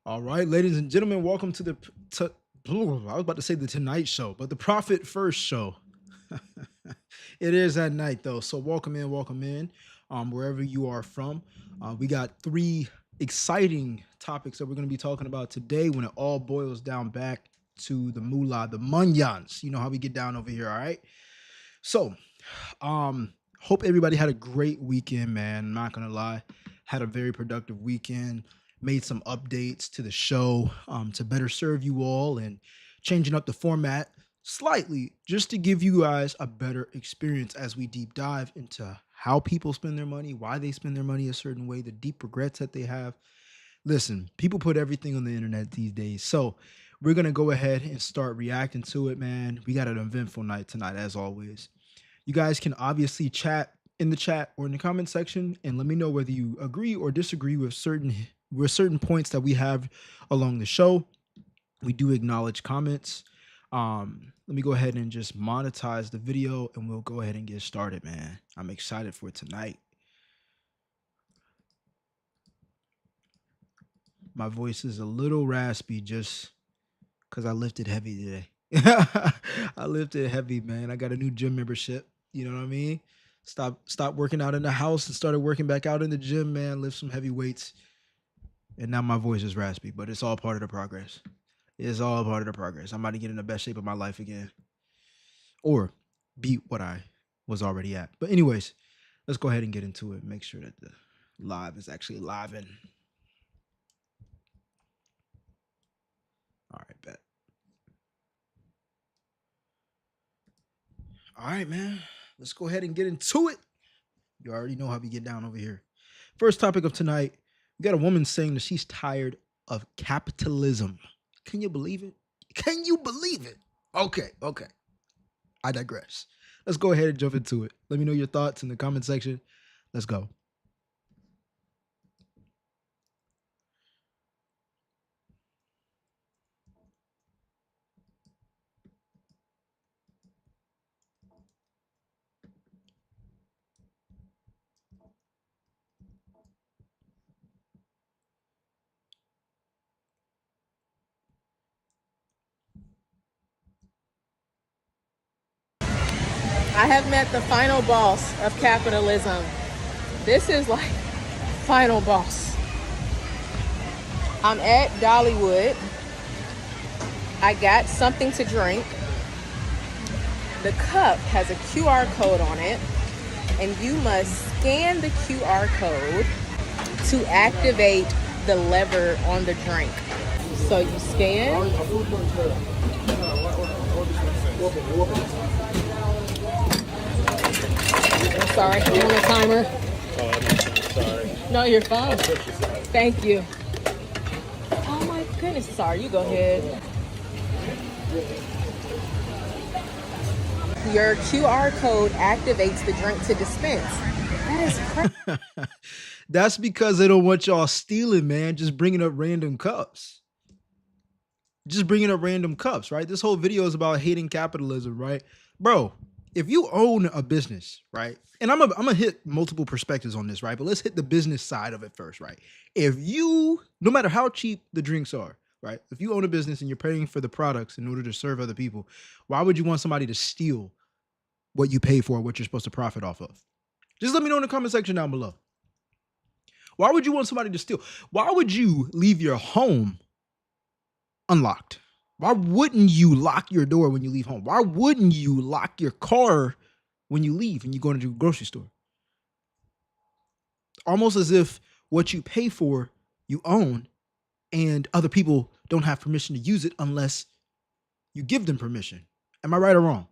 All right, ladies and gentlemen, welcome to I was about to say the Tonight Show, but the Profit First Show. It is at night though, so welcome in, wherever you are from. We got three exciting topics that we're going to be talking about today. When it all boils down back to the moolah, the munyans. You know how we get down over here. All right. So, hope everybody had a great weekend, man. I'm not gonna lie, had a very productive weekend. Made some updates to the show to better serve you all and changing up the format slightly just to give you guys a better experience as we deep dive into how people spend their money, why they spend their money a certain way, the deep regrets that they have. Listen, people put everything on the internet these days. So we're going to go ahead and start reacting to it, man. We got an eventful night tonight, as always. You guys can obviously chat in the chat or in the comment section and let me know whether you agree or disagree with certain points that we have along the show. We do acknowledge comments. Let me go ahead and just monetize the video and we'll go ahead and get started, man. I'm excited for tonight. My voice is a little raspy just because I lifted heavy today. I lifted heavy, man. I got a new gym membership. You know what I mean? Stop working out in the house and started working back out in the gym, man. Lift some heavy weights. And now my voice is raspy, but it's all part of the progress. It's all part of the progress. I'm about to get in the best shape of my life again. Or beat what I was already at. But anyways, let's go ahead and get into it. Make sure that the live is actually live and all right, bet. All right, man. Let's go ahead and get into it. You already know how we get down over here. First topic of tonight, we got a woman saying that she's tired of capitalism. Can you believe it? Can you believe it? Okay. I digress. Let's go ahead and jump into it. Let me know your thoughts in the comment section. Let's go. I have met the final boss of capitalism. This is like final boss. I'm at Dollywood. I got something to drink. The cup has a QR code on it, and you must scan the QR code to activate the lever on the drink. So you scan. I'm sorry, I'm on the timer. Oh, I'm sorry. No, you're fine. Thank you. Oh my goodness, sorry, you go ahead. Your QR code activates the drink to dispense. That is crazy. That's because they don't want y'all stealing, man. Just bringing up random cups. Right? This whole video is about hating capitalism, right? Bro, if you own a business, right? And I'm gonna hit multiple perspectives on this, right? But let's hit the business side of it first, right? If you, no matter how cheap the drinks are, right? If you own a business and you're paying for the products in order to serve other people, why would you want somebody to steal what you pay for, what you're supposed to profit off of? Just let me know in the comment section down below. Why would you want somebody to steal? Why would you leave your home unlocked? Why wouldn't you lock your door when you leave home? Why wouldn't you lock your car when you leave and you go into a grocery store? Almost as if what you pay for, you own, and other people don't have permission to use it unless you give them permission. Am I right or wrong?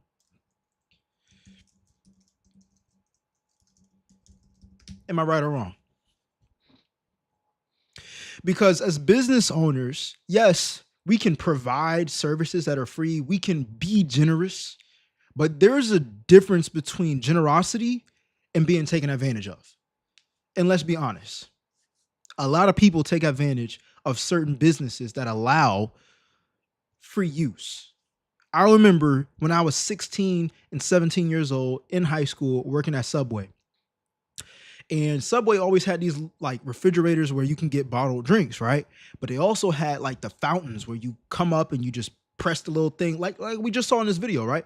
Am I right or wrong? Because as business owners, yes, we can provide services that are free. We can be generous, but there's a difference between generosity and being taken advantage of. And let's be honest, a lot of people take advantage of certain businesses that allow free use. I remember when I was 16 and 17 years old in high school working at Subway. And Subway always had these like refrigerators where you can get bottled drinks, right? But they also had like the fountains where you come up and you just press the little thing, like we just saw in this video, right?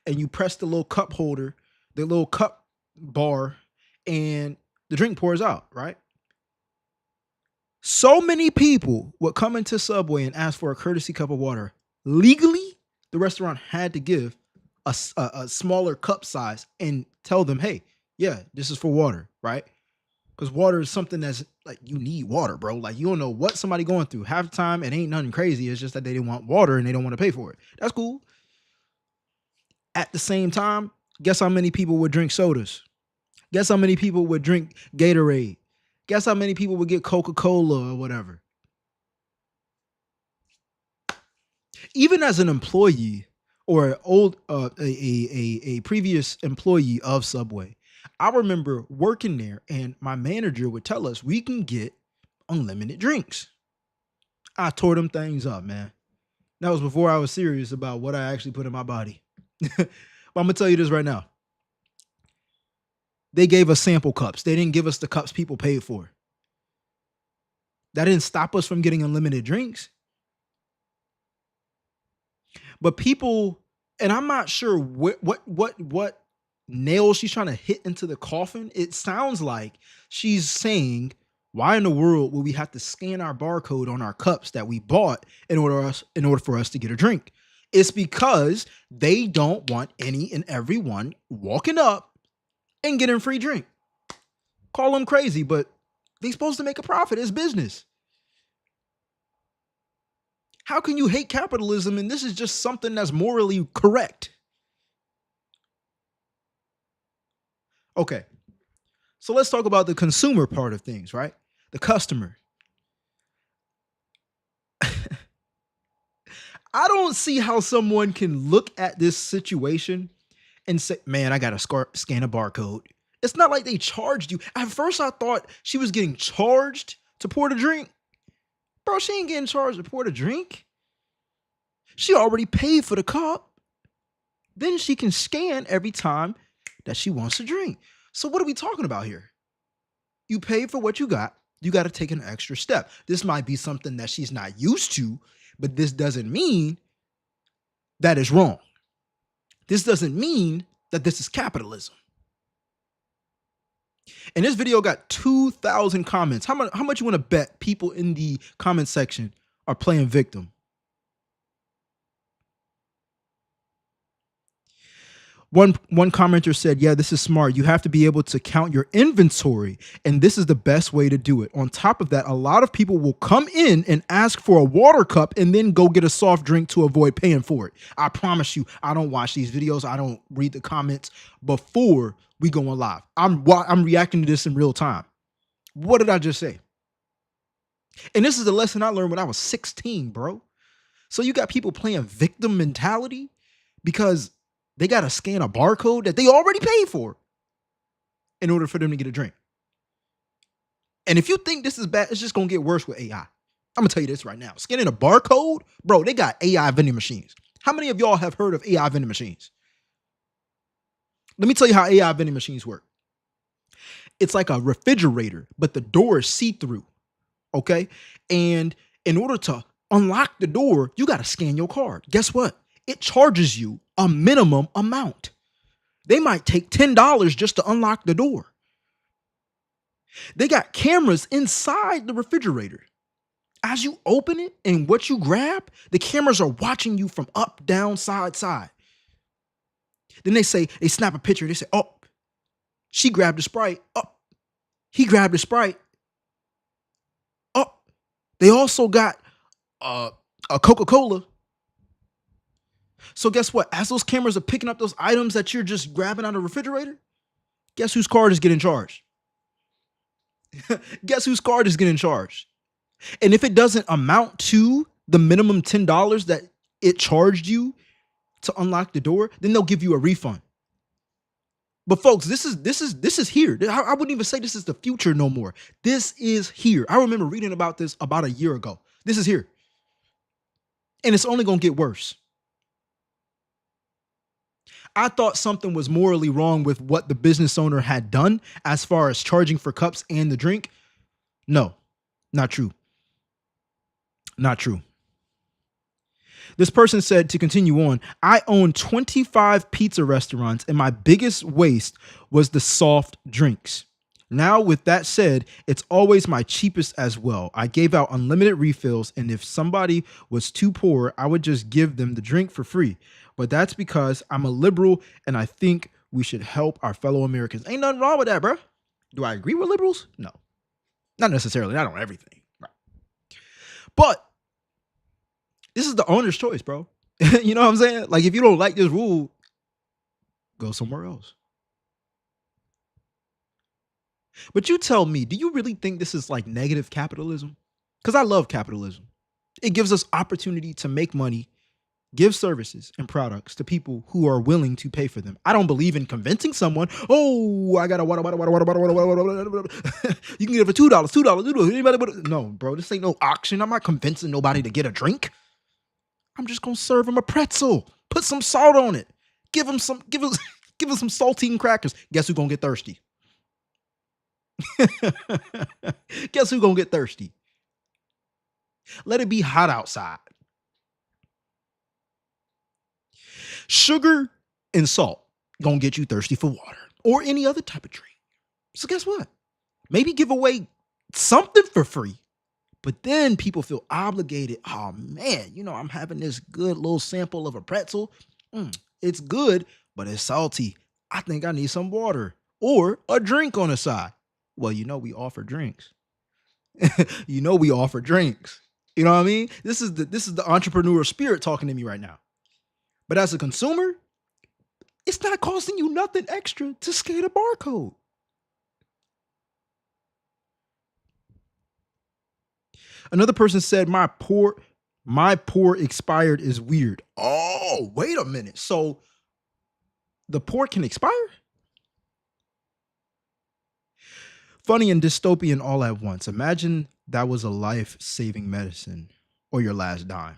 And you press the little cup holder, the little cup bar, and the drink pours out, right? So many people would come into Subway and ask for a courtesy cup of water. Legally, the restaurant had to give a smaller cup size and tell them, hey, yeah, this is for water, right? Because water is something that's like, you need water, bro. Like, you don't know what somebody going through. Half the time, it ain't nothing crazy. It's just that they didn't want water and they don't want to pay for it. That's cool. At the same time, guess how many people would drink sodas? Guess how many people would drink Gatorade? Guess how many people would get Coca-Cola or whatever? Even as an employee or a previous employee of Subway, I remember working there and my manager would tell us we can get unlimited drinks. I tore them things up, man. That was before I was serious about what I actually put in my body. But I'm gonna tell you this right now. They gave us sample cups. They didn't give us the cups people paid for. That didn't stop us from getting unlimited drinks. But people, and I'm not sure what nail she's trying to hit into the coffin. It sounds like she's saying, why in the world would we have to scan our barcode on our cups that we bought in order for us to get a drink? It's because they don't want any and everyone walking up and getting free drink. Call them crazy, but they're supposed to make a profit. It's business. How can you hate capitalism and this is just something that's morally correct? Okay, so let's talk about the consumer part of things, right? The customer. I don't see how someone can look at this situation and say, man, I got to scan a barcode. It's not like they charged you. At first, I thought she was getting charged to pour the drink. Bro, she ain't getting charged to pour the drink. She already paid for the cup. Then she can scan every time that she wants to drink. So what are we talking about here? You pay for what you got. You got to take an extra step. This might be something that she's not used to, but this doesn't mean that is wrong. This doesn't mean that this is capitalism. And this video got 2,000 comments. How much you want to bet people in the comment section are playing victim? One commenter said, yeah, this is smart. You have to be able to count your inventory, and this is the best way to do it. On top of that, a lot of people will come in and ask for a water cup and then go get a soft drink to avoid paying for it. I promise you, I don't watch these videos. I don't read the comments before we go on live. I'm reacting to this in real time. What did I just say? And this is a lesson I learned when I was 16, bro. So you got people playing victim mentality because they got to scan a barcode that they already paid for in order for them to get a drink. And if you think this is bad, it's just going to get worse with AI. I'm going to tell you this right now. Scanning a barcode, bro, they got AI vending machines. How many of y'all have heard of AI vending machines? Let me tell you how AI vending machines work. It's like a refrigerator, but the door is see-through, okay? And in order to unlock the door, you got to scan your card. Guess what? It charges you a minimum amount. They might take $10 just to unlock the door. They got cameras inside the refrigerator. As you open it and what you grab, the cameras are watching you from up, down, side. Then they snap a picture. They say, oh, she grabbed the Sprite. Oh, he grabbed the Sprite. Oh, they also got a Coca-Cola. So guess what? As those cameras are picking up those items that you're just grabbing out of the refrigerator, guess whose card is getting charged? Guess whose card is getting charged? And if it doesn't amount to the minimum $10 that it charged you to unlock the door, then they'll give you a refund. But folks, this is here. I wouldn't even say this is the future no more. This is here. I remember reading about this about a year ago. This is here. And it's only going to get worse. I thought something was morally wrong with what the business owner had done as far as charging for cups and the drink. No, not true. Not true. This person said, to continue on, I own 25 pizza restaurants and my biggest waste was the soft drinks. Now, with that said, it's always my cheapest as well. I gave out unlimited refills, and if somebody was too poor, I would just give them the drink for free. But that's because I'm a liberal and I think we should help our fellow Americans. Ain't nothing wrong with that, bro. Do I agree with liberals? No, not necessarily. Not on everything. Right. But this is the owner's choice, bro. You know what I'm saying? Like, if you don't like this rule, go somewhere else. But you tell me, do you really think this is like negative capitalism? Because I love capitalism. It gives us opportunity to make money, give services and products to people who are willing to pay for them. I don't believe in convincing someone, oh, I got a water. You can get it for $2. Anybody? No, bro, this ain't no auction. I'm not convincing nobody to get a drink. I'm just gonna serve them a pretzel. Put some salt on it. Give them some saltine crackers. Guess who's gonna get thirsty? Guess who's gonna get thirsty? Let it be hot outside. Sugar and salt gonna get you thirsty for water or any other type of drink. So guess what? Maybe give away something for free. But then people feel obligated. Oh man, I'm having this good little sample of a pretzel. It's good, but it's salty. I think I need some water or a drink on the side. Well, we offer drinks. We offer drinks. You know what I mean? This is the entrepreneurial spirit talking to me right now. But as a consumer, it's not costing you nothing extra to scan a barcode. Another person said, my poor expired is weird. Oh, wait a minute. So the port can expire? Funny and dystopian all at once. Imagine that was a life-saving medicine or your last dime.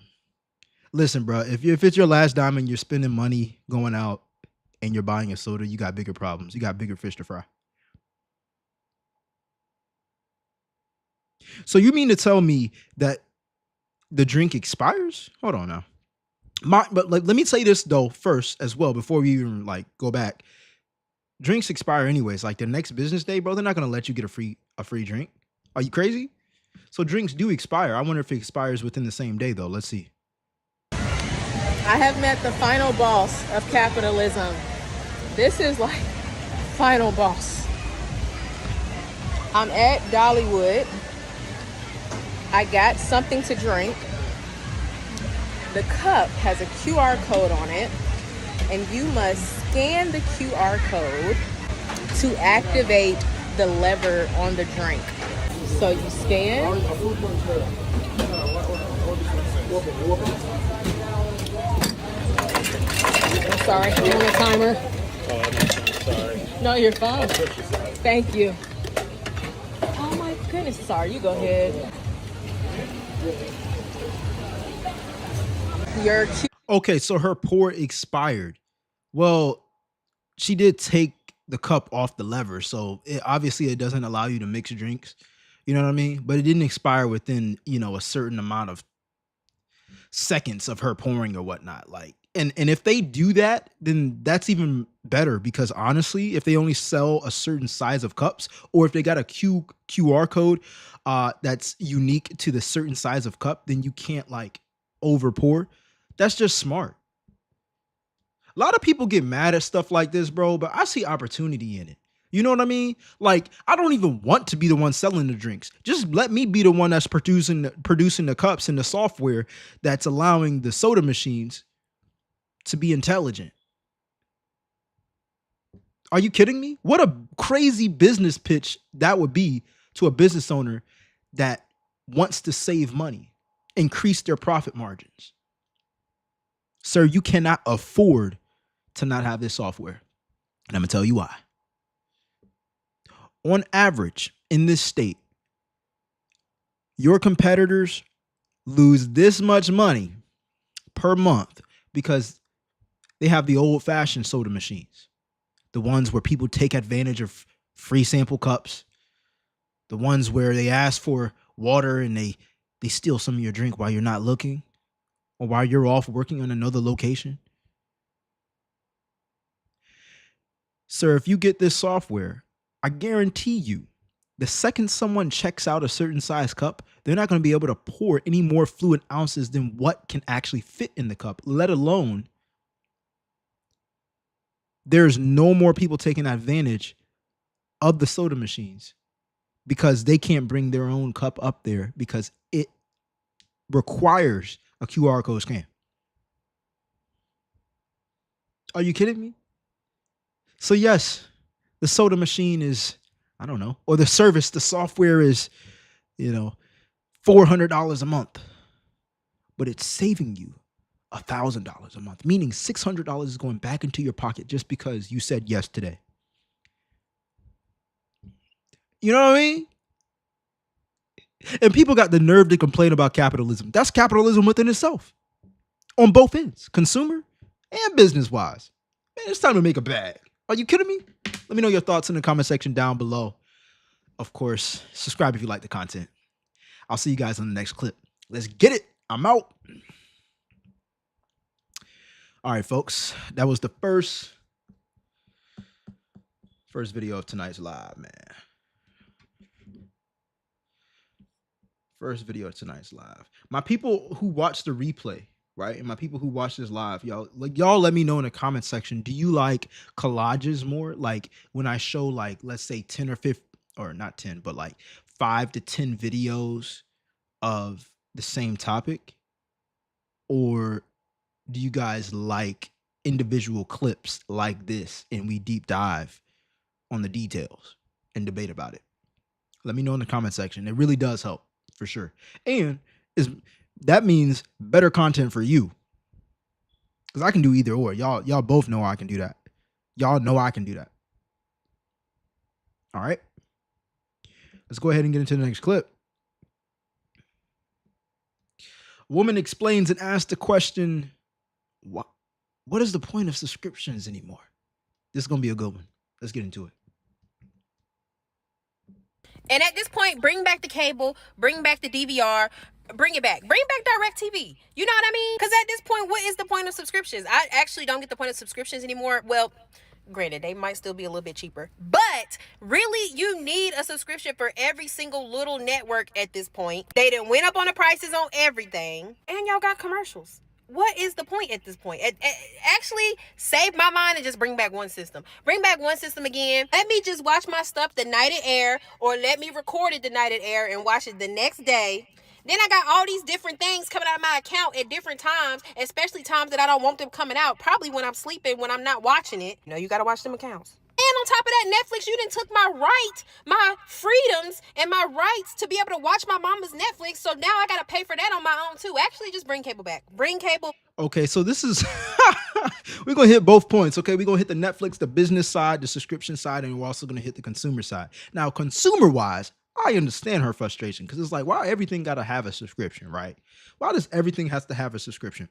Listen, bro, if it's your last dime and you're spending money going out and you're buying a soda, you got bigger problems. You got bigger fish to fry. So you mean to tell me that the drink expires? Hold on now. Let me say this though first as well before we even go back. Drinks expire anyways. Like the next business day, bro, they're not gonna let you get a free drink. Are you crazy? So drinks do expire. I wonder if it expires within the same day though. Let's see. I have met the final boss of capitalism. This is like final boss. I'm at Dollywood. I got something to drink. The cup has a QR code on it, and you must scan the QR code to activate the lever on the drink. So you scan. I'm sorry, I'm on a timer. Oh, I'm sorry. No, you're fine. That's what she said. Thank you. Oh my goodness, sorry, you go ahead. Your Okay, so her pour expired. Well, she did take the cup off the lever, so obviously it doesn't allow you to mix drinks. You know what I mean? But it didn't expire within, a certain amount of seconds of her pouring or whatnot. And if they do that, then that's even better because honestly, if they only sell a certain size of cups or if they got a QR code that's unique to the certain size of cup, then you can't over pour. That's just smart. A lot of people get mad at stuff like this, bro, but I see opportunity in it. You know what I mean? I don't even want to be the one selling the drinks. Just let me be the one that's producing the cups and the software that's allowing the soda machines to be intelligent. Are you kidding me? What a crazy business pitch that would be to a business owner that wants to save money, increase their profit margins. Sir, you cannot afford to not have this software. And I'm going to tell you why. On average, in this state, your competitors lose this much money per month because They have the old-fashioned soda machines, the ones where people take advantage of free sample cups, the ones where they ask for water and they steal some of your drink while you're not looking or while you're off working on another location. Sir, if you get this software, I guarantee you, the second someone checks out a certain size cup, they're not going to be able to pour any more fluid ounces than what can actually fit in the cup, let alone there's no more people taking advantage of the soda machines because they can't bring their own cup up there because it requires a QR code scan. Are you kidding me? So yes, the soda machine is, I don't know, or the service, the software is, $400 a month, but it's saving you $1,000 a month, meaning $600 is going back into your pocket just because you said yes today. You know what I mean? And people got the nerve to complain about capitalism. That's capitalism within itself on both ends, consumer and business wise. Man, it's time to make a bag. Are you kidding me? Let me know your thoughts in the comment section down below. Of course, subscribe if you like the content. I'll see you guys on the next clip. Let's get it. I'm out. All right, folks. That was the first video of tonight's live, man. First video of tonight's live. My people who watch the replay, right? And my people who watch this live, y'all let me know in the comment section. Do you like collages more? Like when I show let's say 10 or 15, or not 10, but 5 to 10 videos of the same topic? Or do you guys like individual clips like this and we deep dive on the details and debate about it? Let me know in the comment section. It really does help for sure. And that means better content for you. Because I can do either or. Y'all both know I can do that. Y'all know I can do that. All right. Let's go ahead and get into the next clip. Woman explains and asks the question, what is the point of subscriptions anymore? This is going to be a good one. Let's get into it. And at this point, bring back the cable, bring back the DVR, bring it back. Bring back DirecTV. You know what I mean? Because at this point, what is the point of subscriptions? I actually don't get the point of subscriptions anymore. Well, granted, they might still be a little bit cheaper. But really, you need a subscription for every single little network at this point. They done went up on the prices on everything. And y'all got commercials. What is the point at this point? Actually, save my mind and just bring back one system. Bring back one system again. Let me just watch my stuff the night it air, or let me record it the night it air and watch it the next day. Then I got all these different things coming out of my account at different times, especially times that I don't want them coming out. Probably when I'm sleeping, when I'm not watching it. You got to watch them accounts. And on top of that, Netflix, you done took my freedoms and my rights to be able to watch my mama's Netflix. So now I got to pay for that on my own too. Actually, just bring cable back. Bring cable. Okay, so this is, we're going to hit both points, okay? We're going to hit the Netflix, the business side, the subscription side, and we're also going to hit the consumer side. Now, consumer-wise, I understand her frustration because it's like, why everything got to have a subscription, right? Why does everything has to have a subscription?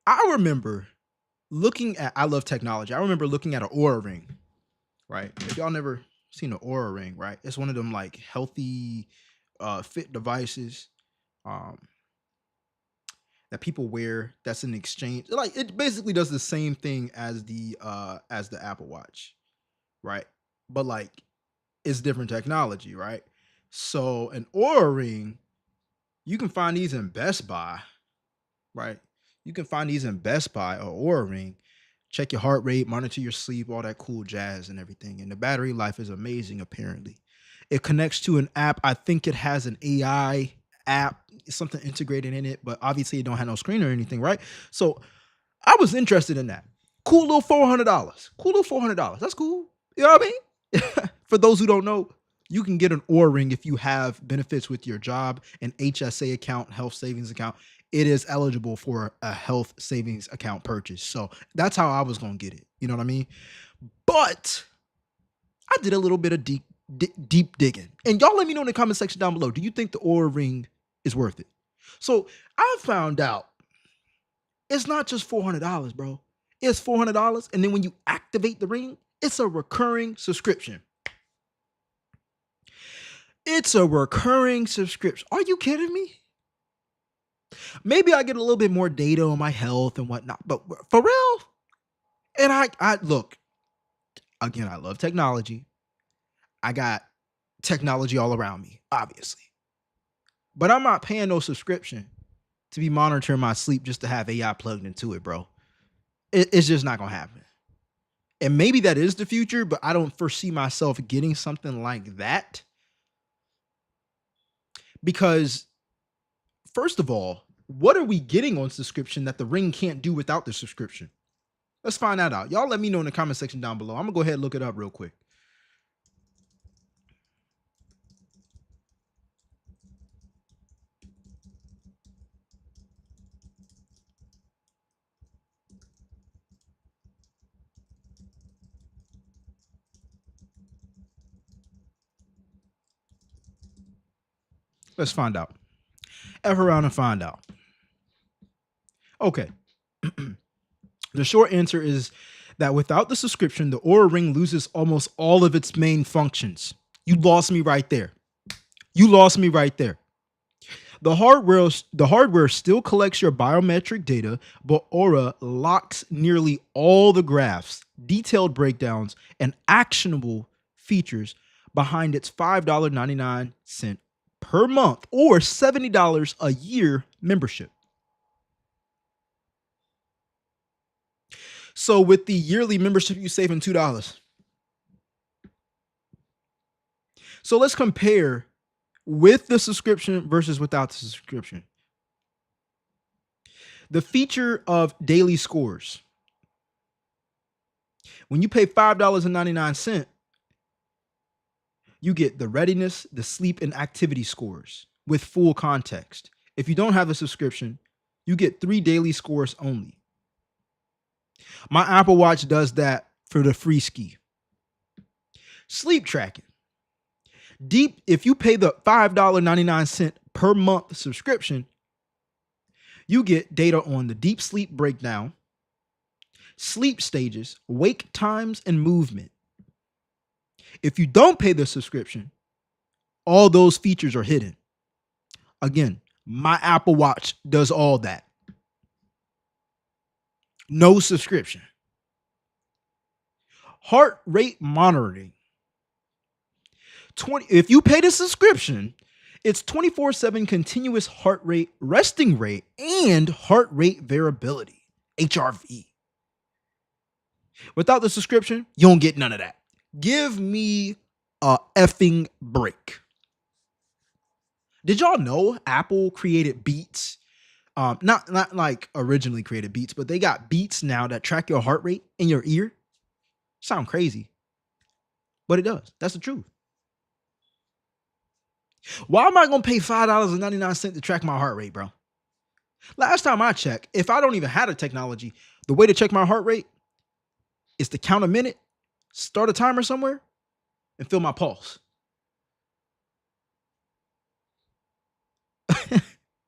I remember I love technology. I remember looking at an Oura Ring, right? If y'all never seen an Oura Ring, right? It's one of them healthy, fit devices that people wear. That's an exchange. It basically does the same thing as the Apple Watch, right? But it's different technology, right? So an Oura Ring, you can find these in Best Buy, right? You can find these in Best Buy or Oura Ring. Check your heart rate, monitor your sleep, all that cool jazz and everything. And the battery life is amazing, apparently. It connects to an app. I think it has an AI app, something integrated in it, but obviously it don't have no screen or anything, right? So I was interested in that. Cool little $400. Cool little $400. That's cool. You know what I mean? For those who don't know, you can get an Oura Ring if you have benefits with your job, an HSA account, health savings account. It is eligible for a health savings account purchase. So that's how I was going to get it. You know what I mean? But I did a little bit of deep digging. And y'all let me know in the comment section down below. Do you think the Oura Ring is worth it? So I found out It's not just $400, bro. It's $400. And then when you activate the ring, it's a recurring subscription. It's a recurring subscription. Are you kidding me? Maybe I get a little bit more data on my health and whatnot, but for real? And I look, again, I love technology. I got technology all around me, obviously. But I'm not paying no subscription to be monitoring my sleep just to have AI plugged into it, bro. It's just not gonna happen. And maybe that is the future, but I don't foresee myself getting something like that. Because, first of all, what are we getting on subscription that the ring can't do without the subscription? Let's find that out. Y'all let me know in the comment section down below. I'm gonna go ahead and look it up real quick. Let's find out. F around and find out. Okay. The short answer is that without the subscription, the Aura Ring loses almost all of its main functions. You lost me right there. You lost me right there. The hardware still collects your biometric data, but Aura locks nearly all the graphs, detailed breakdowns, and actionable features behind its $5.99 per month or $70 a year membership. So with the yearly membership, you saving $2. So let's compare with the subscription versus without the subscription. The feature of daily scores. When you pay $5.99, you get the readiness, the sleep, and activity scores with full context. If you don't have a subscription, you get 3 daily scores only. My Apple Watch does that for the free ski. Sleep tracking. If you pay the $5.99 per month subscription, you get data on the deep sleep breakdown, sleep stages, wake times, and movement. If you don't pay the subscription, all those features are hidden. Again, my Apple Watch does all that. No subscription. Heart rate monitoring. If you pay the subscription, it's 24/7 continuous heart rate, resting rate, and heart rate variability, HRV. Without the subscription, you don't get none of that. Give me a effing break. Did y'all know Apple created Beats? Not like originally created Beats, but they got Beats now that track your heart rate in your ear. Sound crazy, but it does. That's the truth. Why am I gonna pay $5.99 to track my heart rate, bro? Last time I checked, if I don't even have the technology, the way to check my heart rate is to count a minute, start a timer somewhere, and feel my pulse.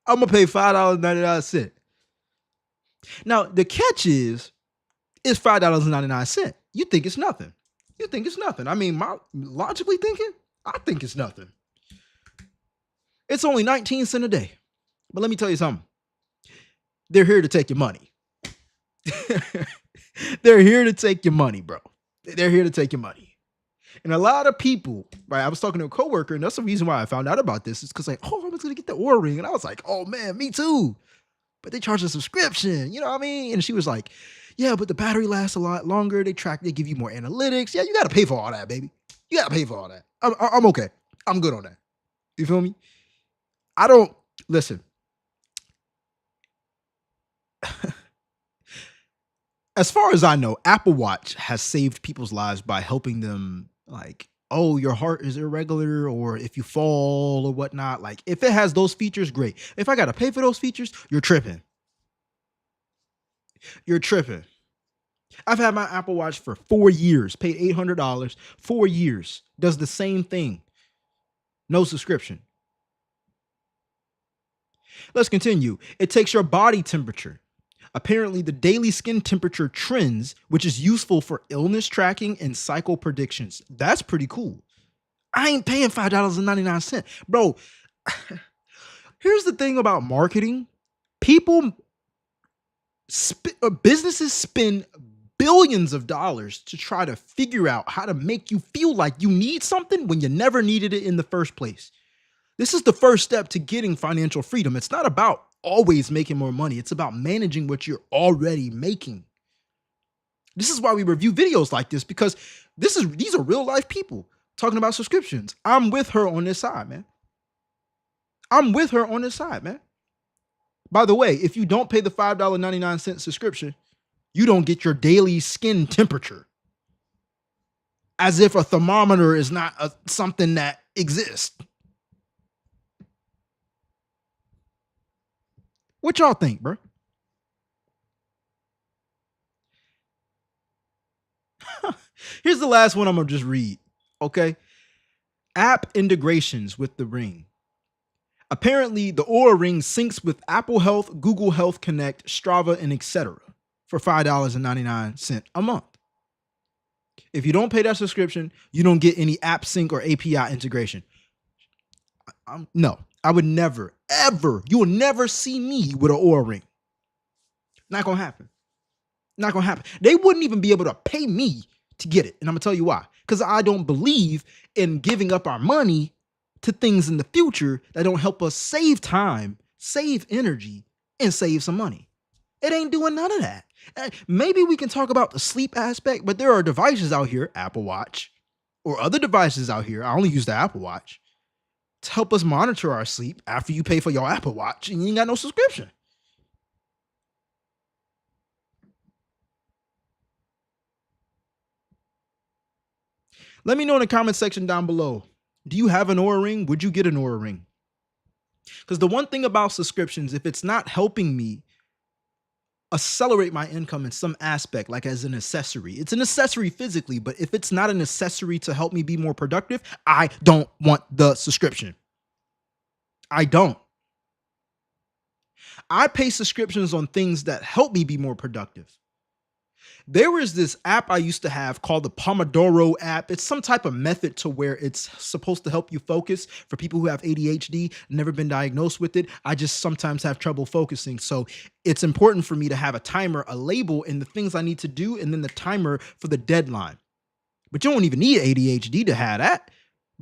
I'm gonna pay $5.99. Now the catch is, it's $5.99. You think it's nothing. You think it's nothing. I mean, logically thinking, I think it's nothing. It's only 19 cents a day. But let me tell you something. They're here to take your money. They're here to take your money, bro. They're here to take your money. And a lot of people, right? I was talking to a coworker, and that's the reason why I found out about this. Is because like, oh, I was gonna get the Oura Ring. And I was like, oh man, me too. But they charge a subscription, you know what I mean? And she was like, yeah, but the battery lasts a lot longer. They give you more analytics. Yeah, you gotta pay for all that, baby. You gotta pay for all that. I'm okay. I'm good on that. You feel me? I don't listen. As far as I know, Apple Watch has saved people's lives by helping them, like, oh, your heart is irregular, or if you fall or whatnot. Like, if it has those features, great. If I got to pay for those features, you're tripping. You're tripping. I've had my Apple Watch for 4 years, paid $800, 4 years, does the same thing. No subscription. Let's continue. It takes your body temperature. Apparently, the daily skin temperature trends, which is useful for illness tracking and cycle predictions. That's pretty cool. I ain't paying $5.99. Bro, here's the thing about marketing. Businesses spend billions of dollars to try to figure out how to make you feel like you need something when you never needed it in the first place. This is the first step to getting financial freedom. It's not about always making more money. It's about managing what you're already making. This is why we review videos like this, because these are real life people talking about subscriptions. I'm with her on this side, man. By the way, if you don't pay the $5.99 subscription, you don't get your daily skin temperature. As if a thermometer is not something that exists. What y'all think, bro? Here's the last one I'm going to just read, okay? App integrations with the Ring. Apparently, the Oura Ring syncs with Apple Health, Google Health Connect, Strava, and etc. for $5.99 a month. If you don't pay that subscription, you don't get any app sync or API integration. No, I would never, ever, you will never see me with an Oura Ring. Not going to happen. Not going to happen. They wouldn't even be able to pay me to get it. And I'm going to tell you why. Because I don't believe in giving up our money to things in the future that don't help us save time, save energy, and save some money. It ain't doing none of that. Maybe we can talk about the sleep aspect, but there are devices out here, Apple Watch, or other devices out here, I only use the Apple Watch, to help us monitor our sleep after you pay for your Apple Watch and you ain't got no subscription. Let me know in the comment section down below. Do you have an Oura Ring? Would you get an Oura Ring? Because the one thing about subscriptions, if it's not helping me accelerate my income in some aspect, like as an accessory, it's an accessory physically, but if it's not an accessory to help me be more productive, I don't want the subscription. I don't. I pay subscriptions on things that help me be more productive. There was this app I used to have called the Pomodoro app. It's some type of method to where it's supposed to help you focus for people who have ADHD, never been diagnosed with it. I just sometimes have trouble focusing. So it's important for me to have a timer, a label, and the things I need to do, and then the timer for the deadline. But you don't even need ADHD to have that.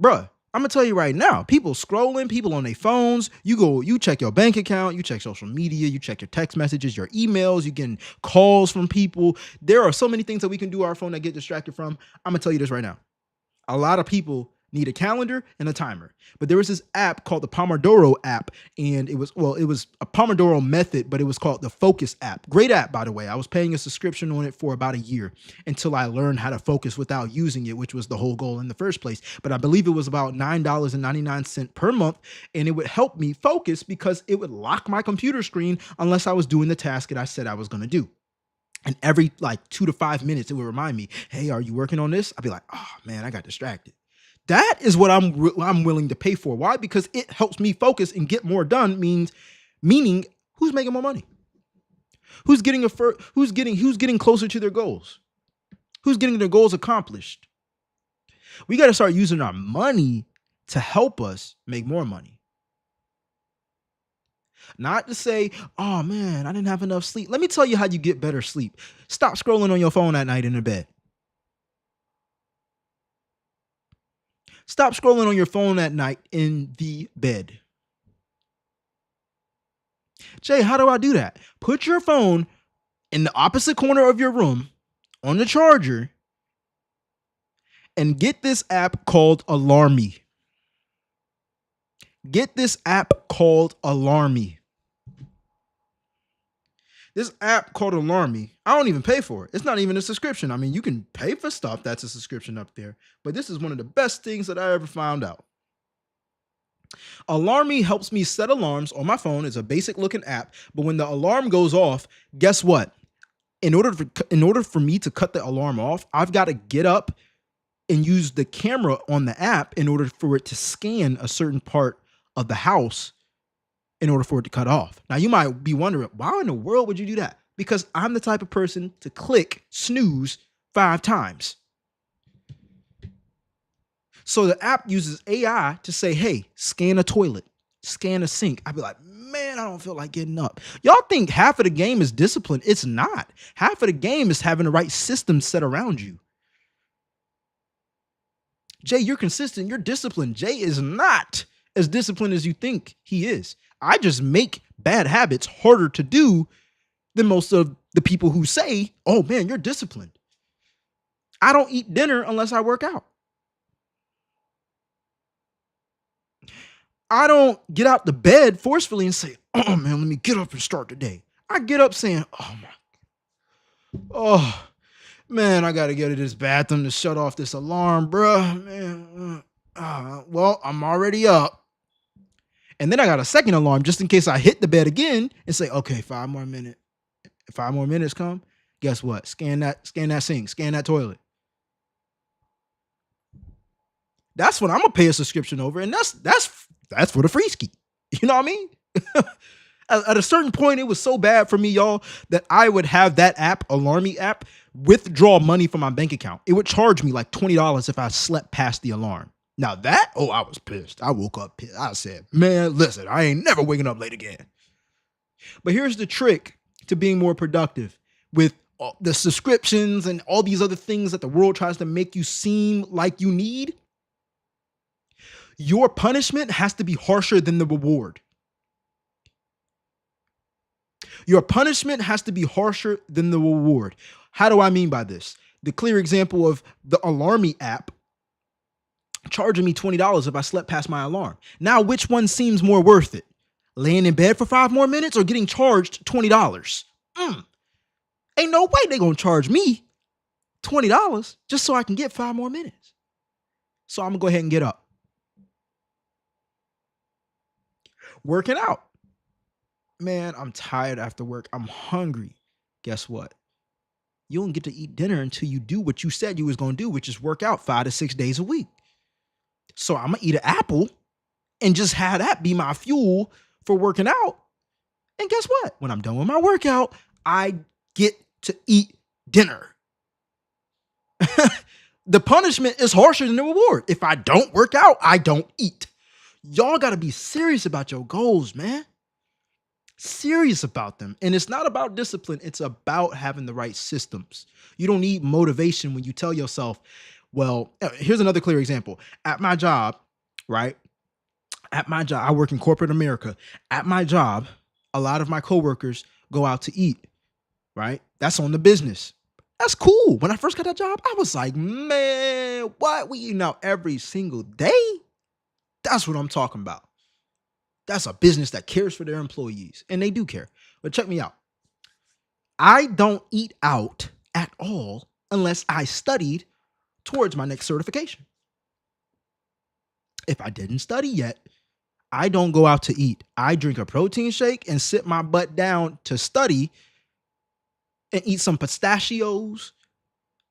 Bruh, I'm gonna tell you right now, people scrolling, people on their phones, you check your bank account, you check social media, you check your text messages, your emails, you getting calls from people. There are so many things that we can do on our phone that get distracted from. I'm gonna tell you this right now. A lot of people need a calendar and a timer. But there was this app called the Pomodoro app, and it was a Pomodoro method, but it was called the Focus app. Great app, by the way. I was paying a subscription on it for about a year until I learned how to focus without using it, which was the whole goal in the first place. But I believe it was about $9.99 per month, and it would help me focus because it would lock my computer screen unless I was doing the task that I said I was going to do. And every like 2 to 5 minutes, it would remind me, hey, are you working on this? I'd be like, oh man, I got distracted. That is what I'm willing to pay for. Why? Because it helps me focus and get more done. Meaning, who's making more money? Who's getting closer to their goals? Who's getting their goals accomplished? We got to start using our money to help us make more money. Not to say, oh man, I didn't have enough sleep. Let me tell you how you get better sleep. Stop scrolling on your phone at night in the bed. Stop scrolling on your phone at night in the bed. Jay, how do I do that? Put your phone in the opposite corner of your room on the charger and get this app called Alarmy. Get this app called Alarmy. This app called Alarmy, I don't even pay for it. It's not even a subscription. I mean, you can pay for stuff that's a subscription up there, but this is one of the best things that I ever found out. Alarmy helps me set alarms on my phone. It's a basic looking app, but when the alarm goes off, guess what? In order for me to cut the alarm off, I've got to get up and use the camera on the app in order for it to scan a certain part of the house in order for it to cut off. Now, you might be wondering, why in the world would you do that? because I'm the type of person to click snooze 5 times. So the app uses AI to say, hey, scan a toilet, scan a sink. I'd be like, man, I don't feel like getting up. Y'all think half of the game is discipline. It's not. Half of the game is having the right system set around you. Jay, you're consistent. You're disciplined. Jay is not as disciplined as you think he is. I just make bad habits harder to do than most of the people who say, oh man, you're disciplined. I don't eat dinner unless I work out. I don't get out the bed forcefully and say, oh man, let me get up and start the day. I get up saying, oh man, I got to get to this bathroom to shut off this alarm, bruh. Man, well, I'm already up. And then I got a second alarm just in case I hit the bed again and say, okay, 5 more minutes. If 5 more minutes come, guess what? Scan that sink, scan that toilet. That's what I'm gonna pay a subscription over, and that's for the free ski. You know what I mean? At a certain point, it was so bad for me, y'all, that I would have that app, Alarmy app, withdraw money from my bank account. It would charge me like $20 if I slept past the alarm. Now that, I was pissed. I woke up pissed. I said, man, listen, I ain't never waking up late again. But here's the trick to being more productive with the subscriptions and all these other things that the world tries to make you seem like you need. Your punishment has to be harsher than the reward. Your punishment has to be harsher than the reward. How do I mean by this? The clear example of the Alarmy app charging me $20 if I slept past my alarm. Now, which one seems more worth it? Laying in bed for 5 more minutes or getting charged $20? Ain't no way they gonna charge me $20 just so I can get 5 more minutes. So I'm gonna go ahead and get up. Working out. Man, I'm tired after work. I'm hungry. Guess what? You don't get to eat dinner until you do what you said you was gonna do, which is work out 5 to 6 days a week. So I'm gonna eat an apple and just have that be my fuel for working out. And guess what? When I'm done with my workout, I get to eat dinner. The punishment is harsher than the reward. If I don't work out, I don't eat. Y'all got to be serious about your goals, man. Serious about them. And it's not about discipline. It's about having the right systems. You don't need motivation when you tell yourself, well, here's another clear example. At my job, right? At my job, I work in corporate America. At my job, a lot of my coworkers go out to eat, right? That's on the business. That's cool. When I first got that job, I was like, man, what? We eating out every single day? That's what I'm talking about. That's a business that cares for their employees, and they do care. But check me out. I don't eat out at all unless I studied towards my next certification. If I didn't study yet, I don't go out to eat. I drink a protein shake and sit my butt down to study and eat some pistachios,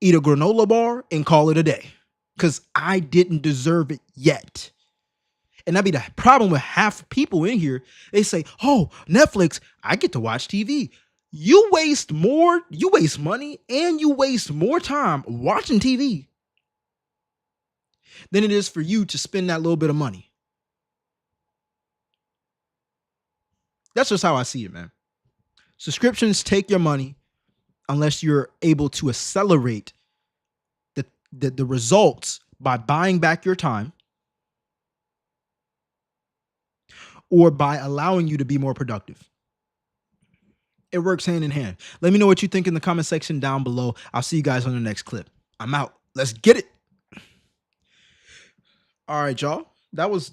eat a granola bar, and call it a day. Because I didn't deserve it yet. And that'd be the problem with half people in here. They say, oh, Netflix, I get to watch TV. You waste money, and you waste more time watching TV than it is for you to spend that little bit of money. That's just how I see it, man. Subscriptions take your money unless you're able to accelerate the results by buying back your time or by allowing you to be more productive. It works hand in hand. Let me know what you think in the comment section down below. I'll see you guys on the next clip. I'm out. Let's get it. All right, y'all. That was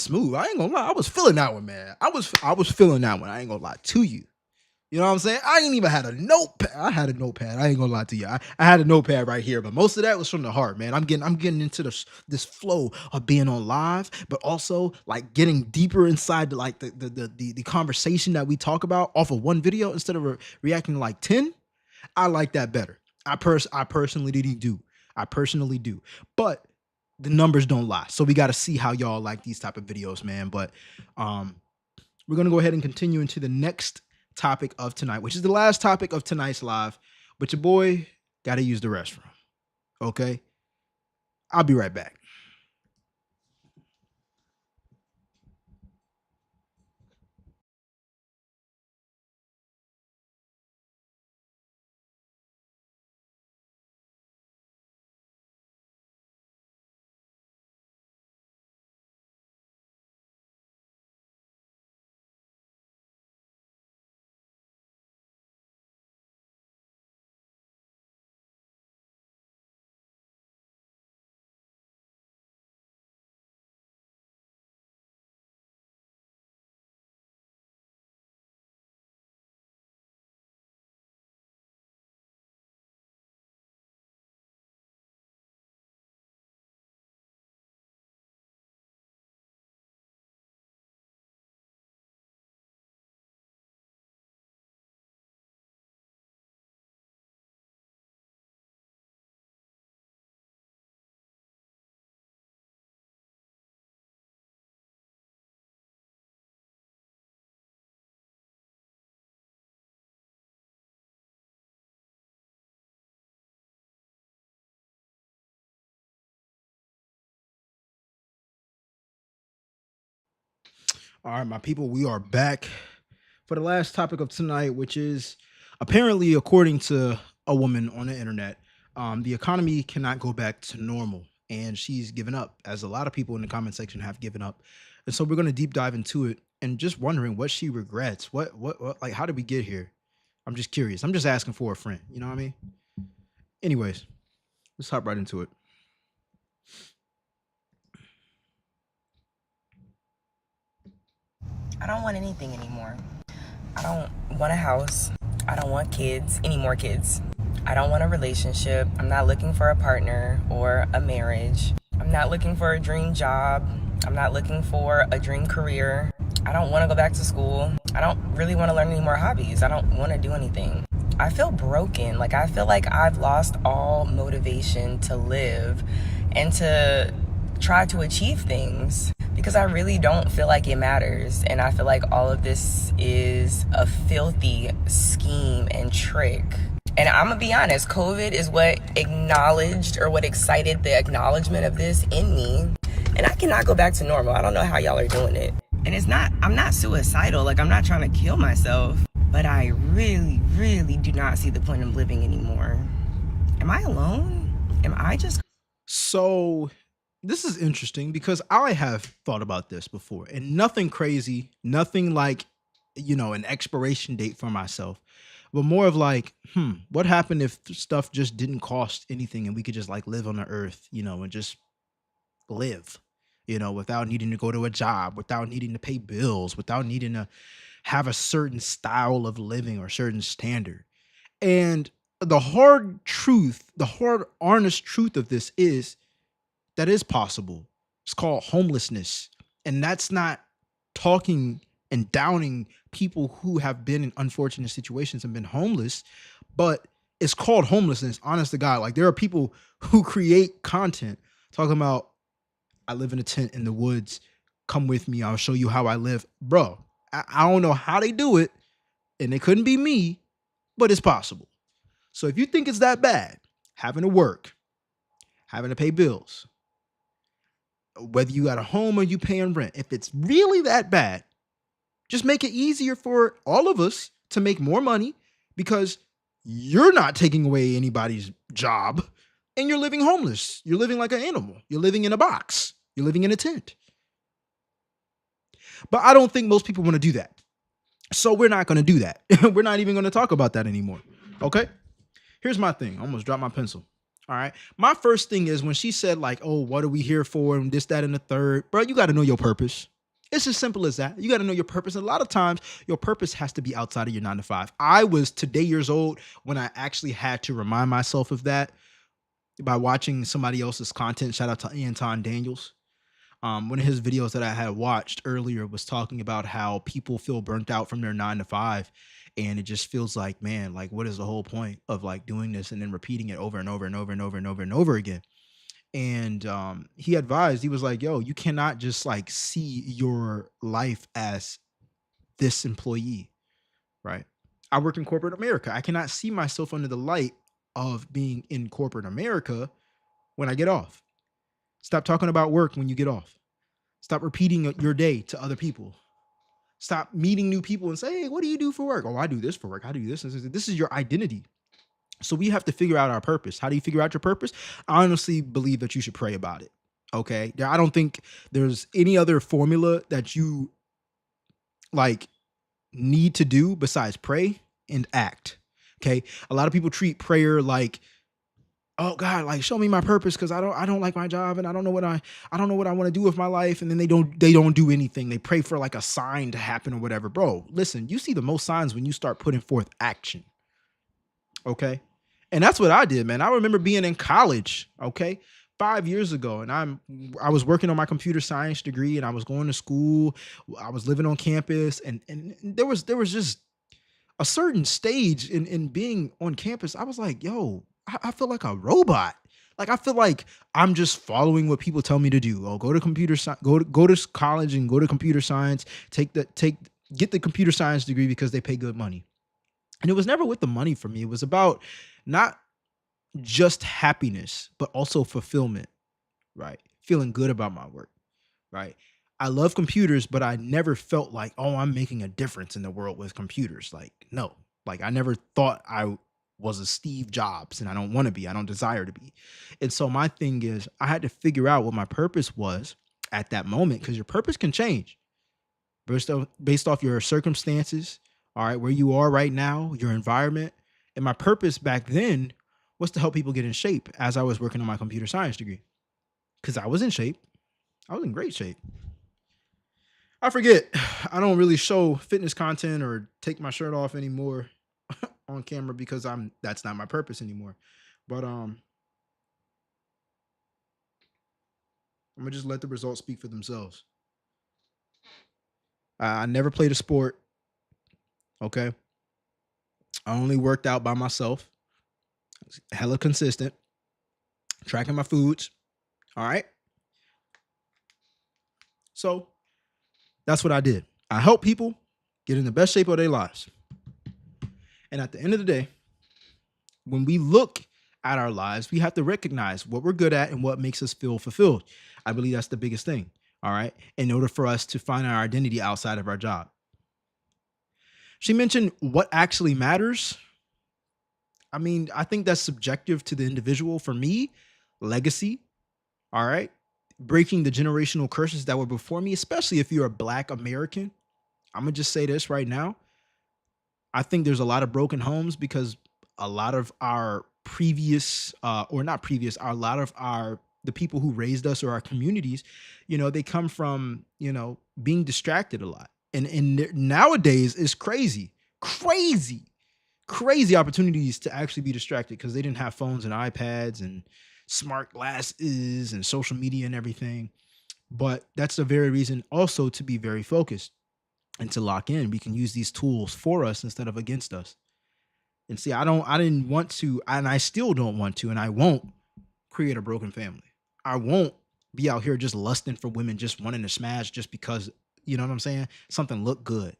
smooth. I ain't gonna lie. I was feeling that one, man. I was feeling that one. I ain't gonna lie to you. You know what I'm saying? I ain't even had a notepad. I had a notepad. I ain't gonna lie to you. I had a notepad right here, but most of that was from the heart, man. I'm getting into this flow of being on live, but also like getting deeper inside the conversation that we talk about off of one video instead of reacting to like 10. I like that better. I personally do. But the numbers don't lie. So we got to see how y'all like these type of videos, man. But we're gonna go ahead and continue into the next topic of tonight, which is the last topic of tonight's live. But your boy got to use the restroom. Okay. I'll be right back. All right, my people, we are back for the last topic of tonight, which is apparently, according to a woman on the internet, the economy cannot go back to normal. And she's given up, as a lot of people in the comment section have given up. And so we're going to deep dive into it and just wondering what she regrets. What, like, how did we get here? I'm just curious. I'm just asking for a friend. You know what I mean? Anyways, let's hop right into it. I don't want anything anymore. I don't want a house. I don't want kids, any more kids. I don't want a relationship. I'm not looking for a partner or a marriage. I'm not looking for a dream job. I'm not looking for a dream career. I don't want to go back to school. I don't really want to learn any more hobbies. I don't want to do anything. I feel broken. Like, I feel like I've lost all motivation to live and to try to achieve things because I really don't feel like it matters. And I feel like all of this is a filthy scheme and trick. And I'm gonna be honest, COVID is what acknowledged or what excited the acknowledgement of this in me. And I cannot go back to normal. I don't know how y'all are doing it. And I'm not suicidal. Like, I'm not trying to kill myself. But I really, really do not see the point of living anymore. Am I alone? Am I just... So this is interesting because I have thought about this before, and nothing crazy, nothing like, an expiration date for myself, but more of like, what happened if stuff just didn't cost anything and we could just like live on the earth, and just live, without needing to go to a job, without needing to pay bills, without needing to have a certain style of living or certain standard. And the hard, honest truth of this is that is possible. It's called homelessness. And that's not talking and downing people who have been in unfortunate situations and been homeless, but it's called homelessness, honest to God. Like, there are people who create content talking about, I live in a tent in the woods. Come with me. I'll show you how I live. Bro, I don't know how they do it, and it couldn't be me, but it's possible. So if you think it's that bad, having to work, having to pay bills, whether you got a home or you paying rent, if it's really that bad, just make it easier for all of us to make more money because you're not taking away anybody's job and you're living homeless. You're living like an animal. You're living in a box. You're living in a tent. But I don't think most people want to do that. So we're not going to do that. We're not even going to talk about that anymore. Okay? Here's my thing. I almost dropped my pencil. All right. My first thing is when she said, like, oh, what are we here for? And this, that, and the third. Bro, you got to know your purpose. It's as simple as that. You got to know your purpose. And a lot of times, your purpose has to be outside of your 9 to 5. I was today years old when I actually had to remind myself of that by watching somebody else's content. Shout out to Anton Daniels. One of his videos that I had watched earlier was talking about how people feel burnt out from their 9 to 5. And it just feels like, man, like, what is the whole point of like doing this and then repeating it over and over and over and over and over and over again? And he advised, he was like, yo, you cannot just like see your life as this employee. right? I work in corporate America. I cannot see myself under the light of being in corporate America when I get off. Stop talking about work when you get off. Stop repeating your day to other people. Stop meeting new people and say, hey, what do you do for work? Oh, I do this for work. I do this. This is your identity. So we have to figure out our purpose. How do you figure out your purpose? I honestly believe that you should pray about it. Okay. I don't think there's any other formula that you like need to do besides pray and act. Okay. A lot of people treat prayer like, oh God, like show me my purpose because I don't like my job and I don't know what I want to do with my life. And then they don't do anything. They pray for like a sign to happen or whatever. Bro, listen, you see the most signs when you start putting forth action. Okay. And that's what I did, man. I remember being in college, okay, 5 years ago, and I was working on my computer science degree, and I was going to school. I was living on campus, and there was just a certain stage in being on campus. I was like, yo, I feel like a robot. Like I feel like I'm just following what people tell me to do. Oh, go to computer science, go to college and go to computer science. Get the computer science degree because they pay good money. And it was never with the money for me. It was about not just happiness, but also fulfillment, right? Feeling good about my work, right? I love computers, but I never felt like, oh, I'm making a difference in the world with computers. Like, no, like I never thought I was a Steve Jobs, and I don't want to be. I don't desire to be. And so my thing is, I had to figure out what my purpose was at that moment, because your purpose can change based off your circumstances, all right, where you are right now, your environment. And my purpose back then was to help people get in shape as I was working on my computer science degree, because I was in shape. I was in great shape. I forget. I don't really show fitness content or take my shirt off anymore on camera because that's not my purpose anymore. But I'm gonna just let the results speak for themselves. I never played a sport. Okay. I only worked out by myself. Hella consistent. Tracking my foods. All right. So that's what I did. I help people get in the best shape of their lives. And at the end of the day, when we look at our lives, we have to recognize what we're good at and what makes us feel fulfilled. I believe that's the biggest thing. All right. In order for us to find our identity outside of our job. She mentioned what actually matters. I mean, I think that's subjective to the individual. For me, legacy. All right. Breaking the generational curses that were before me, especially if you're a Black American. I'm going to just say this right now. I think there's a lot of broken homes because a lot of our previous, the people who raised us or our communities, they come from, being distracted a lot. And nowadays is crazy opportunities to actually be distracted because they didn't have phones and iPads and smart glasses and social media and everything. But that's the very reason also to be very focused and to lock in. We can use these tools for us instead of against us. And see, I didn't want to, and I still don't want to, and I won't create a broken family. I won't be out here just lusting for women, just wanting to smash just because, you know what I'm saying? Something look good.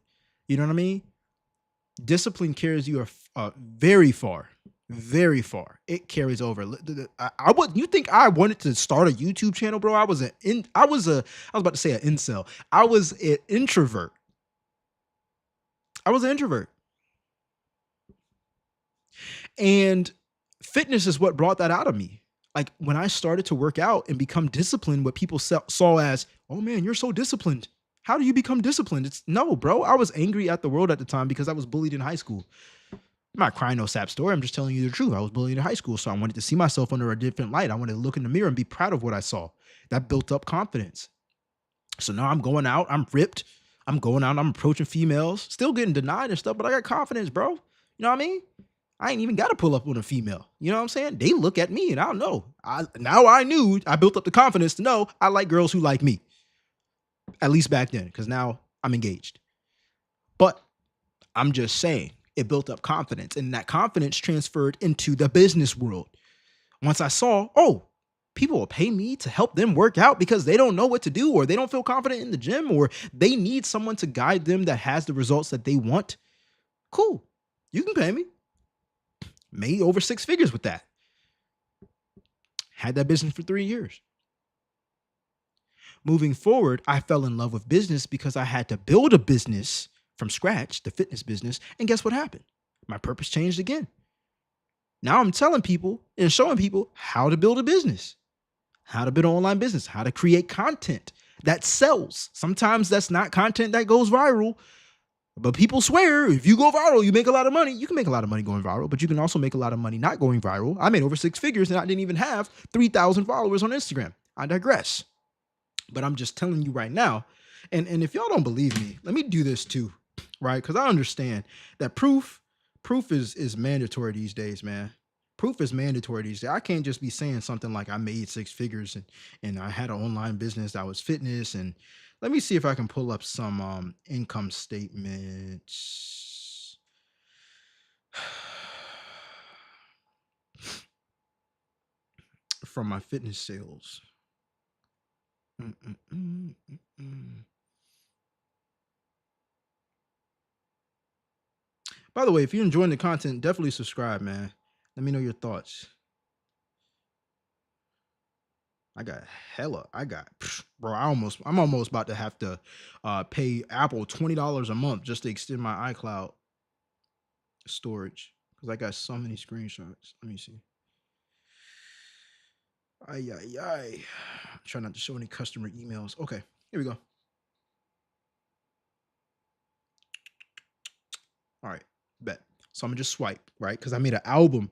You know what I mean? Discipline carries you very far, very far. It carries over. You think I wanted to start a YouTube channel, bro? I was about to say an incel. I was an introvert. And fitness is what brought that out of me. Like when I started to work out and become disciplined, what people saw as, oh man, you're so disciplined. How do you become disciplined? It's no, bro. I was angry at the world at the time because I was bullied in high school. I'm not crying no sap story. I'm just telling you the truth. I was bullied in high school. So I wanted to see myself under a different light. I wanted to look in the mirror and be proud of what I saw. That built up confidence. So now I'm going out. I'm ripped. I'm going out. I'm approaching females. Still getting denied and stuff, but I got confidence, bro. You know what I mean? I ain't even got to pull up on a female. You know what I'm saying? They look at me and I don't know. I knew I built up the confidence to know I like girls who like me. At least back then, because now I'm engaged. But I'm just saying it built up confidence, and that confidence transferred into the business world. Once I saw, people will pay me to help them work out because they don't know what to do, or they don't feel confident in the gym, or they need someone to guide them that has the results that they want. Cool. You can pay me. Made over 6 figures with that. Had that business for 3 years. Moving forward, I fell in love with business because I had to build a business from scratch, the fitness business. And guess what happened? My purpose changed again. Now I'm telling people and showing people how to build a business, how to build an online business, how to create content that sells. Sometimes that's not content that goes viral, but people swear if you go viral, you make a lot of money. You can make a lot of money going viral, but you can also make a lot of money not going viral. I made over 6 figures and I didn't even have 3,000 followers on Instagram. I digress. But I'm just telling you right now, and if y'all don't believe me, let me do this too, right? Because I understand that proof is mandatory these days, man. Proof is mandatory these days. I can't just be saying something like I made 6 figures and I had an online business that was fitness. And let me see if I can pull up some income statements from my fitness sales. By the way, if you're enjoying the content, definitely subscribe, man. Let me know your thoughts. I got bro. I'm almost about to have to pay Apple $20 a month just to extend my iCloud storage because I got so many screenshots. Let me see. Ay. Try not to show any customer emails. Okay, here we go. All right, bet. So I'm gonna just swipe, right? Because I made an album.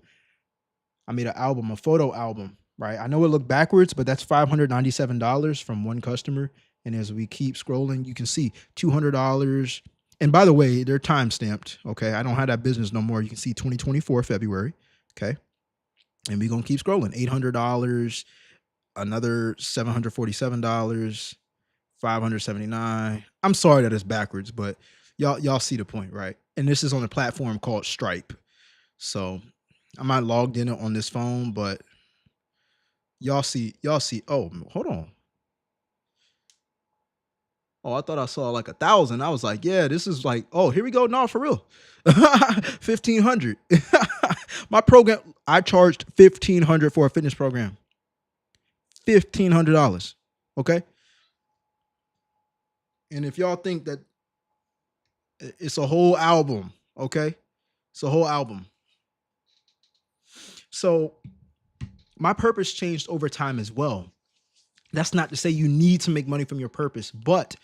A photo album, right? I know it looked backwards, but that's $597 from one customer. And as we keep scrolling, you can see $200. And by the way, they're time stamped. Okay. I don't have that business no more. You can see 2024 February. Okay. And we're going to keep scrolling. $800, another $747, $579. I'm sorry that it's backwards, but y'all see the point, right? And this is on a platform called Stripe. So I'm not logged in on this phone, but y'all see. Oh, hold on. Oh, I thought I saw like 1,000. I was like, yeah, this is like, oh, here we go. No, for real. 1,500. My program, I charged 1,500 for a fitness program. $1,500. Okay. And if y'all think that it's a whole album, okay, it's a whole album. So my purpose changed over time as well. That's not to say you need to make money from your purpose, but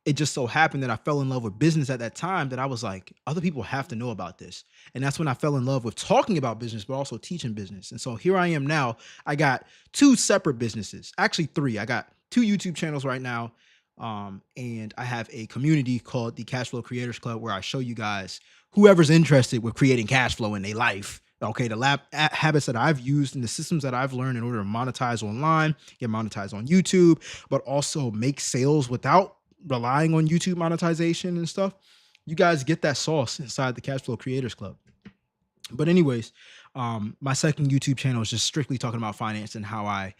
it just so happened that I fell in love with business at that time that I was like, other people have to know about this. And that's when I fell in love with talking about business, but also teaching business. And so here I am now. I got 2 separate businesses, actually 3. I got 2 YouTube channels right now. And I have a community called the Cash Flow Creators Club where I show you guys whoever's interested with creating cash flow in their life. Okay, the habits that I've used and the systems that I've learned in order to monetize online, get monetized on YouTube, but also make sales without relying on YouTube monetization and stuff. You guys get that sauce inside the Cash Flow Creators Club. But anyways, my second YouTube channel is just strictly talking about finance and how I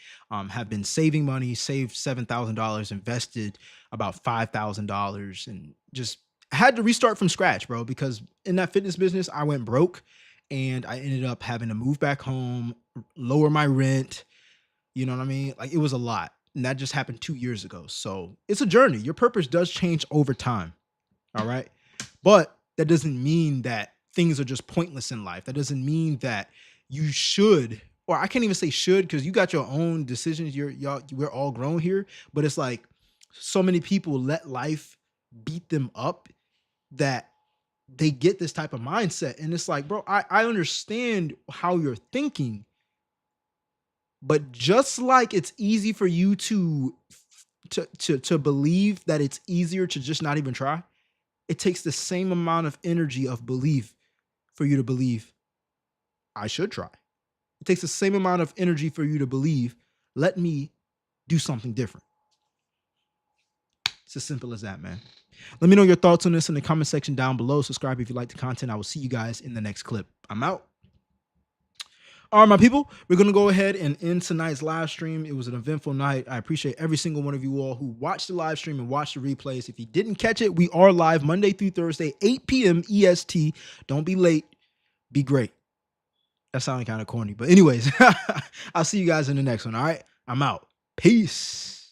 have been saving money, saved $7,000, invested about $5,000, and just had to restart from scratch, bro, because in that fitness business, I went broke and I ended up having to move back home, lower my rent. You know what I mean? Like it was a lot. And that just happened 2 years ago. So it's a journey. Your purpose does change over time. All right. But that doesn't mean that things are just pointless in life. That doesn't mean that you should, or I can't even say should, because you got your own decisions. We're all grown here. But it's like so many people let life beat them up that they get this type of mindset. And it's like, bro, I understand how you're thinking. But just like it's easy for you to believe that it's easier to just not even try, it takes the same amount of energy of belief for you to believe I should try. It takes the same amount of energy for you to believe, let me do something different. It's as simple as that, man. Let me know your thoughts on this in the comment section down below. Subscribe if you like the content. I will see you guys in the next clip. I'm out. All right, my people, we're going to go ahead and end tonight's live stream. It was an eventful night. I appreciate every single one of you all who watched the live stream and watched the replays. If you didn't catch it, we are live Monday through Thursday, 8 p.m. EST. Don't be late. Be great. That sounded kind of corny. But anyways, I'll see you guys in the next one. All right, I'm out. Peace.